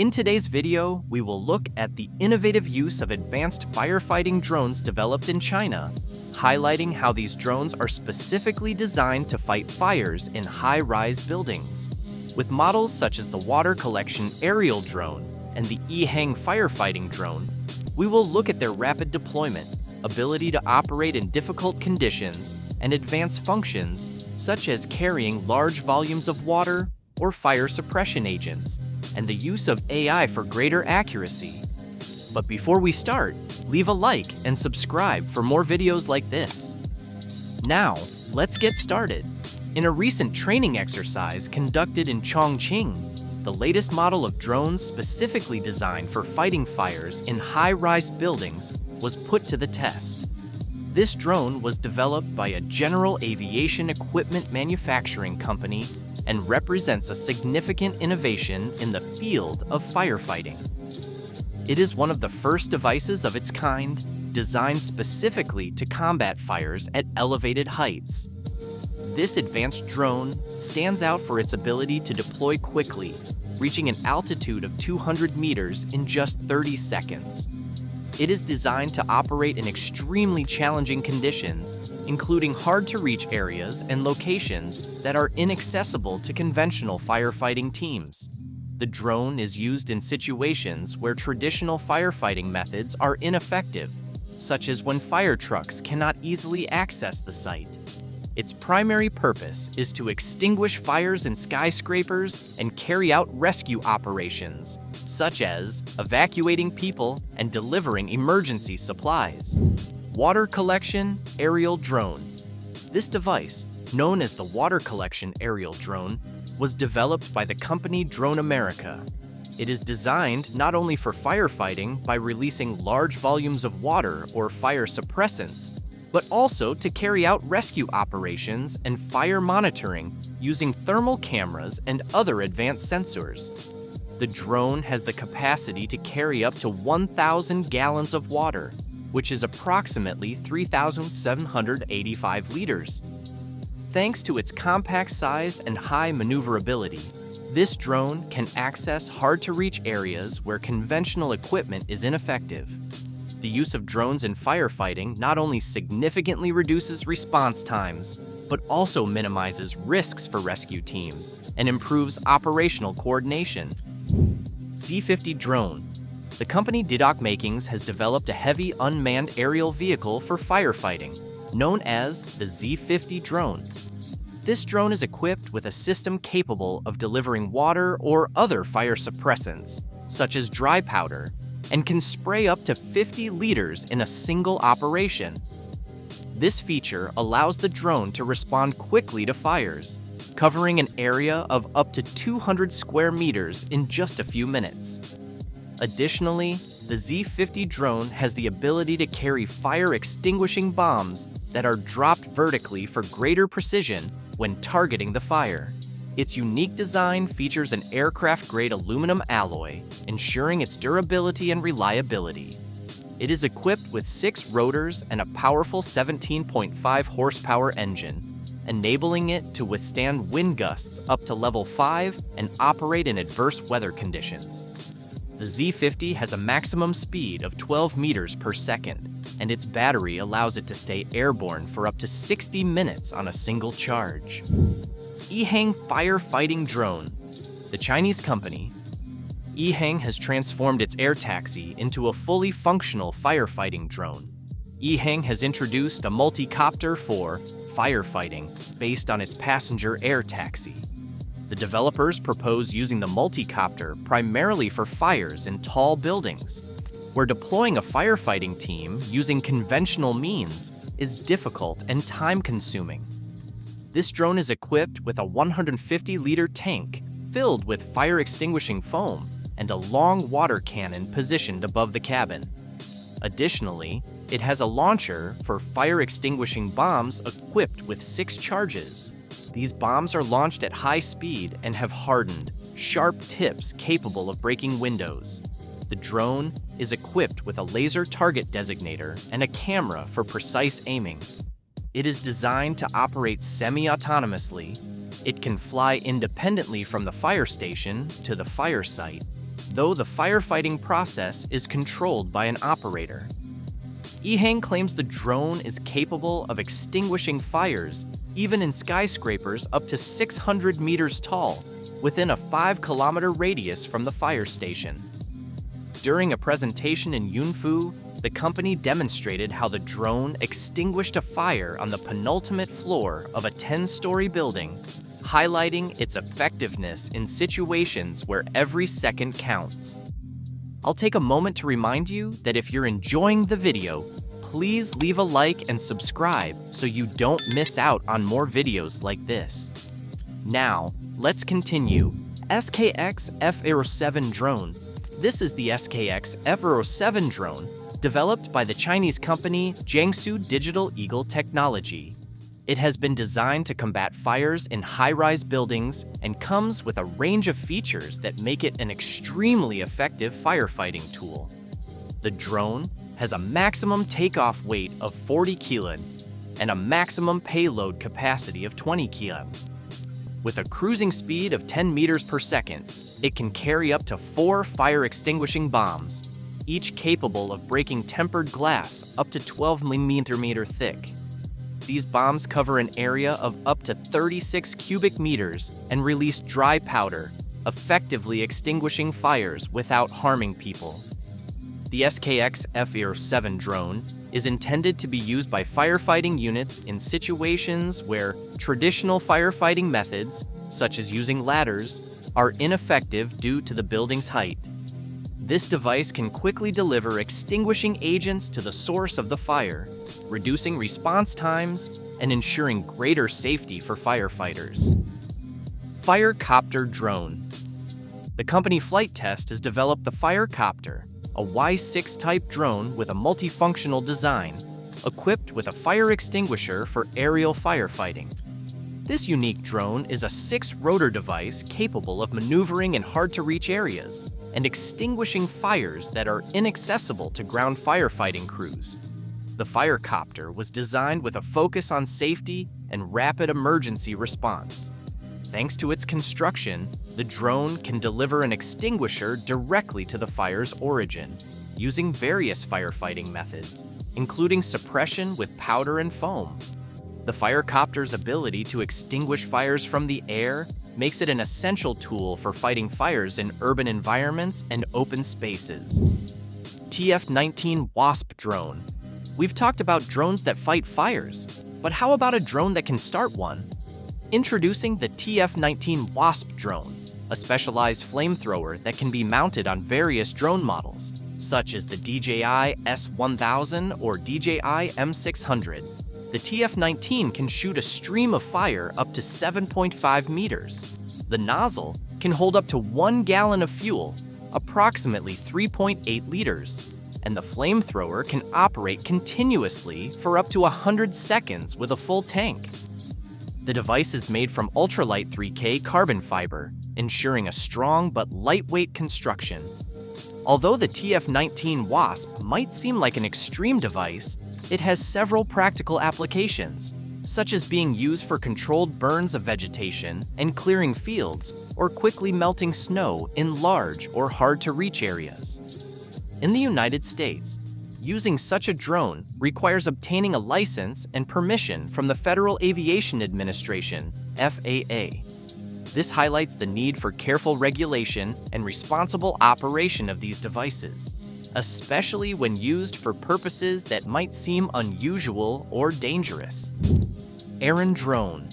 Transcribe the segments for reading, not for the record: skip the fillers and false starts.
In today's video, we will look at the innovative use of advanced firefighting drones developed in China, highlighting how these drones are specifically designed to fight fires in high-rise buildings. With models such as the water collection aerial drone and the Yiheng firefighting drone, we will look at their rapid deployment, ability to operate in difficult conditions, and advanced functions such as carrying large volumes of water or fire suppression agents, and the use of AI for greater accuracy. But before we start, leave a like and subscribe for more videos like this. Now, let's get started. In a recent training exercise conducted in Chongqing, the latest model of drones specifically designed for fighting fires in high-rise buildings was put to the test. This drone was developed by a general aviation equipment manufacturing company and represents a significant innovation in the field of firefighting. It is one of the first devices of its kind, designed specifically to combat fires at elevated heights. This advanced drone stands out for its ability to deploy quickly, reaching an altitude of 200 meters in just 30 seconds. It is designed to operate in extremely challenging conditions, including hard-to-reach areas and locations that are inaccessible to conventional firefighting teams. The drone is used in situations where traditional firefighting methods are ineffective, such as when fire trucks cannot easily access the site. Its primary purpose is to extinguish fires in skyscrapers and carry out rescue operations, such as evacuating people and delivering emergency supplies. Water collection aerial drone. This device, known as the water collection aerial drone, was developed by the company Drone America. It is designed not only for firefighting by releasing large volumes of water or fire suppressants, but also to carry out rescue operations and fire monitoring using thermal cameras and other advanced sensors. The drone has the capacity to carry up to 1,000 gallons of water, which is approximately 3,785 liters. Thanks to its compact size and high maneuverability, this drone can access hard-to-reach areas where conventional equipment is ineffective. The use of drones in firefighting not only significantly reduces response times, but also minimizes risks for rescue teams and improves operational coordination. Z50 drone. The company Didok Makings has developed a heavy unmanned aerial vehicle for firefighting, known as the Z50 drone. This drone is equipped with a system capable of delivering water or other fire suppressants, such as dry powder, and can spray up to 50 liters in a single operation. This feature allows the drone to respond quickly to fires, covering an area of up to 200 square meters in just a few minutes. Additionally, the Z50 drone has the ability to carry fire-extinguishing bombs that are dropped vertically for greater precision when targeting the fire. Its unique design features an aircraft-grade aluminum alloy, ensuring its durability and reliability. It is equipped with 6 rotors and a powerful 17.5 horsepower engine, enabling it to withstand wind gusts up to level 5 and operate in adverse weather conditions. The Z50 has a maximum speed of 12 meters per second, and its battery allows it to stay airborne for up to 60 minutes on a single charge. Yiheng firefighting drone. The Chinese company, Yiheng, has transformed its air taxi into a fully functional firefighting drone. Yiheng has introduced a multi-copter for firefighting based on its passenger air taxi. The developers propose using the multi-copter primarily for fires in tall buildings, where deploying a firefighting team using conventional means is difficult and time-consuming. This drone is equipped with a 150-liter tank filled with fire-extinguishing foam and a long water cannon positioned above the cabin. Additionally, it has a launcher for fire-extinguishing bombs equipped with 6 charges. These bombs are launched at high speed and have hardened, sharp tips capable of breaking windows. The drone is equipped with a laser target designator and a camera for precise aiming. It is designed to operate semi-autonomously. It can fly independently from the fire station to the fire site, though the firefighting process is controlled by an operator. Ehang claims the drone is capable of extinguishing fires even in skyscrapers up to 600 meters tall, within a 5-kilometer radius from the fire station. During a presentation in Yunfu, the company demonstrated how the drone extinguished a fire on the penultimate floor of a 10-story building, highlighting its effectiveness in situations where every second counts. I'll take a moment to remind you that if you're enjoying the video, please leave a like and subscribe so you don't miss out on more videos like this. Now, let's continue. SKX F-07 drone. This is the SKX F-07 drone, developed by the Chinese company Jiangsu Digital Eagle Technology. It has been designed to combat fires in high-rise buildings and comes with a range of features that make it an extremely effective firefighting tool. The drone has a maximum takeoff weight of 40 kg and a maximum payload capacity of 20 kg. With a cruising speed of 10 meters per second, it can carry up to 4 fire-extinguishing bombs, each capable of breaking tempered glass up to 12 millimeter thick. These bombs cover an area of up to 36 cubic meters and release dry powder, effectively extinguishing fires without harming people. The SKX F-07 drone is intended to be used by firefighting units in situations where traditional firefighting methods, such as using ladders, are ineffective due to the building's height. This device can quickly deliver extinguishing agents to the source of the fire, reducing response times and ensuring greater safety for firefighters. Firecopter drone. The company Flight Test has developed the Firecopter, a Y6 type drone with a multifunctional design, equipped with a fire extinguisher for aerial firefighting. This unique drone is a 6-rotor device capable of maneuvering in hard-to-reach areas and extinguishing fires that are inaccessible to ground firefighting crews. The Firecopter was designed with a focus on safety and rapid emergency response. Thanks to its construction, the drone can deliver an extinguisher directly to the fire's origin, using various firefighting methods, including suppression with powder and foam. The Firecopter's ability to extinguish fires from the air makes it an essential tool for fighting fires in urban environments and open spaces. TF-19 Wasp drone. We've talked about drones that fight fires, but how about a drone that can start one? Introducing the TF-19 Wasp drone, a specialized flamethrower that can be mounted on various drone models, such as the DJI S1000 or DJI M600. The TF-19 can shoot a stream of fire up to 7.5 meters. The nozzle can hold up to 1 gallon of fuel, approximately 3.8 liters, and the flamethrower can operate continuously for up to 100 seconds with a full tank. The device is made from ultralight 3K carbon fiber, ensuring a strong but lightweight construction. Although the TF-19 Wasp might seem like an extreme device, it has several practical applications, such as being used for controlled burns of vegetation and clearing fields, or quickly melting snow in large or hard-to-reach areas. In the United States, using such a drone requires obtaining a license and permission from the Federal Aviation Administration, FAA. This highlights the need for careful regulation and responsible operation of these devices, especially when used for purposes that might seem unusual or dangerous. Aran drone.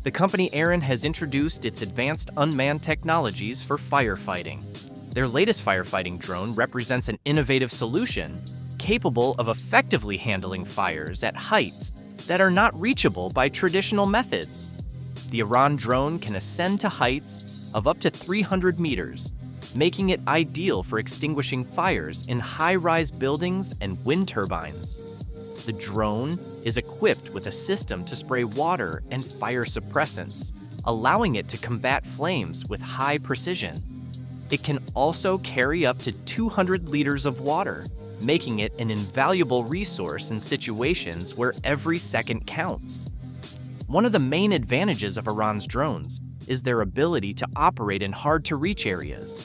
The company Aran has introduced its advanced unmanned technologies for firefighting. Their latest firefighting drone represents an innovative solution capable of effectively handling fires at heights that are not reachable by traditional methods. The Aran drone can ascend to heights of up to 300 meters, making it ideal for extinguishing fires in high-rise buildings and wind turbines. The drone is equipped with a system to spray water and fire suppressants, allowing it to combat flames with high precision. It can also carry up to 200 liters of water, making it an invaluable resource in situations where every second counts. One of the main advantages of Aran's drones is their ability to operate in hard-to-reach areas.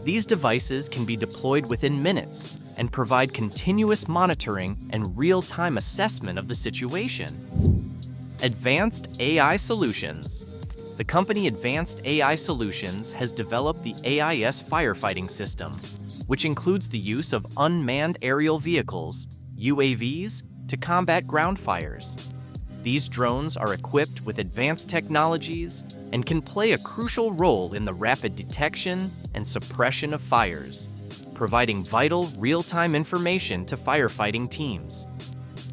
These devices can be deployed within minutes and provide continuous monitoring and real-time assessment of the situation. Advanced AI Solutions. The company Advanced AI Solutions has developed the AIS firefighting system, which includes the use of unmanned aerial vehicles, UAVs, to combat ground fires. These drones are equipped with advanced technologies and can play a crucial role in the rapid detection and suppression of fires, providing vital real-time information to firefighting teams.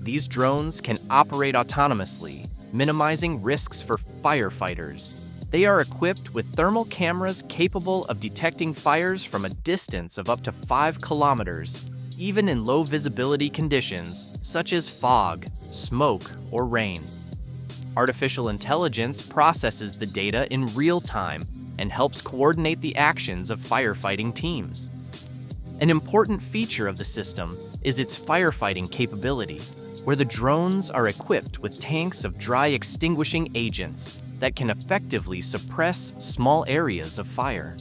These drones can operate autonomously, minimizing risks for firefighters. They are equipped with thermal cameras capable of detecting fires from a distance of up to 5 kilometers, even in low visibility conditions such as fog, smoke, or rain. Artificial intelligence processes the data in real time and helps coordinate the actions of firefighting teams. An important feature of the system is its firefighting capability, where the drones are equipped with tanks of dry extinguishing agents that can effectively suppress small areas of fire.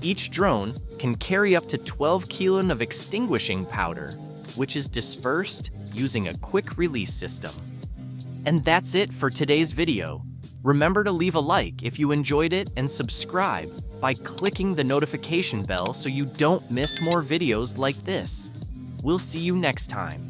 Each drone can carry up to 12 kilograms of extinguishing powder, which is dispersed using a quick-release system. And that's it for today's video. Remember to leave a like if you enjoyed it and subscribe by clicking the notification bell so you don't miss more videos like this. We'll see you next time.